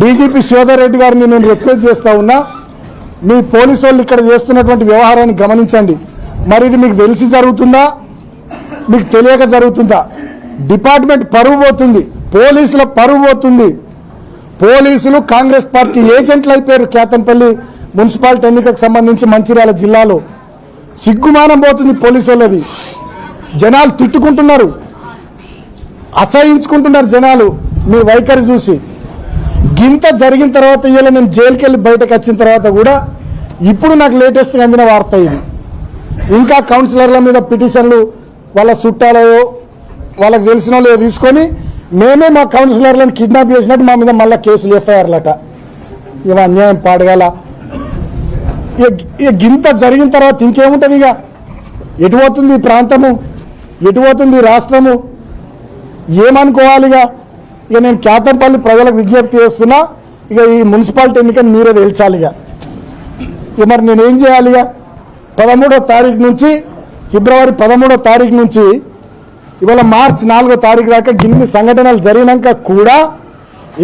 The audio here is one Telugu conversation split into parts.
డీజీపీ శ్రీధర్ రెడ్డి గారిని నేను రిక్వెస్ట్ చేస్తా ఉన్నా, మీ పోలీసు వాళ్ళు ఇక్కడ చేస్తున్నటువంటి వ్యవహారాన్ని గమనించండి. మరి ఇది మీకు తెలిసి జరుగుతుందా, మీకు తెలియక జరుగుతుందా? డిపార్ట్మెంట్ పరువు పోతుంది, పోలీసుల పరువు పోతుంది. పోలీసులు కాంగ్రెస్ పార్టీ ఏజెంట్లు అయిపోయారు. కేతంపల్లి మున్సిపాలిటీ ఎన్నికకు సంబంధించి మంచిర్యాల జిల్లాలో సిగ్గుమానం పోతుంది పోలీసు వాళ్ళది. జనాలు తిట్టుకుంటున్నారు, అసహించుకుంటున్నారు జనాలు మీ వైఖరి చూసి. గింత జరిగిన తర్వాత ఇలా నేను జైలుకి వెళ్ళి బయటకు వచ్చిన తర్వాత కూడా ఇప్పుడు నాకు లేటెస్ట్గా అందిన వార్త ఇది. ఇంకా కౌన్సిలర్ల మీద పిటిషన్లు వాళ్ళ చుట్టాలయో వాళ్ళకి తెలిసిన వాళ్ళు తీసుకొని మేమే మా కౌన్సిలర్లను కిడ్నాప్ చేసినట్టు మా మీద మళ్ళీ కేసులు ఎఫ్ఐఆర్లట. ఇవ అన్యాయం పాడగల. ఇక గింత జరిగిన తర్వాత ఇంకేముంటుంది? ఇక ఎటు పోతుంది ఈ ప్రాంతము, ఎటు పోతుంది ఈ రాష్ట్రము, ఏమనుకోవాలిగా? ఇక నేను కేతంపల్లి ప్రజలకు విజ్ఞప్తి చేస్తున్నా, ఇక ఈ మున్సిపాలిటీ ఎన్నికని మీరే తేల్చాలిగా. ఇక మరి నేనేం చేయాలిగా? 13వ తారీఖు నుంచి ఫిబ్రవరి 13వ తారీఖు నుంచి ఇవాళ మార్చి 4వ తారీఖు దాకా గిన్ని సంఘటనలు జరిగినాక కూడా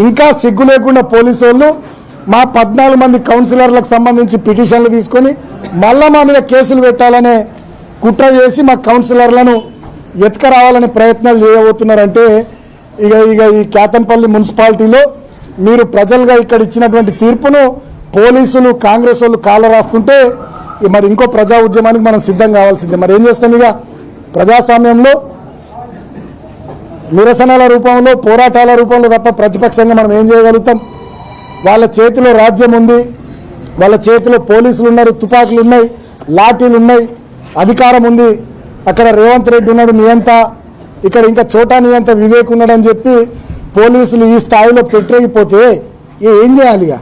ఇంకా సిగ్గు లేకుండా పోలీసు వాళ్ళు మా 14 మంది కౌన్సిలర్లకు సంబంధించి పిటిషన్లు తీసుకొని మళ్ళా మా మీద కేసులు పెట్టాలనే కుట్ర చేసి మా కౌన్సిలర్లను ఎత్తుకరావాలనే ప్రయత్నాలు చేయబోతున్నారంటే ఇక ఈ కేతంపల్లి మున్సిపాలిటీలో మీరు ప్రజలుగా ఇక్కడ ఇచ్చినటువంటి తీర్పును పోలీసులు కాంగ్రెస్ వాళ్ళు కాళ్ళ రాస్తుంటే మరి ఇంకో ప్రజా ఉద్యమానికి మనం సిద్ధం కావాల్సిందే. మరి ఏం చేస్తాం? ఇక ప్రజాస్వామ్యంలో నిరసనల రూపంలో, పోరాటాల రూపంలో తప్ప ప్రతిపక్షంగా మనం ఏం చేయగలుగుతాం? వాళ్ళ చేతిలో రాజ్యం ఉంది, వాళ్ళ చేతిలో పోలీసులు ఉన్నారు, తుపాకులు ఉన్నాయి, లాఠీలు ఉన్నాయి, అధికారం ఉంది. అక్కడ రేవంత్ రెడ్డి ఉన్నాడు నియంత, ఇక్కడ ఇంకా చోటా నియంత వివేక్ ఉన్నాడని చెప్పి పోలీసులు ఈ స్థాయిలో పెట్టలేకపోతే ఏం చేయాలి? ఇక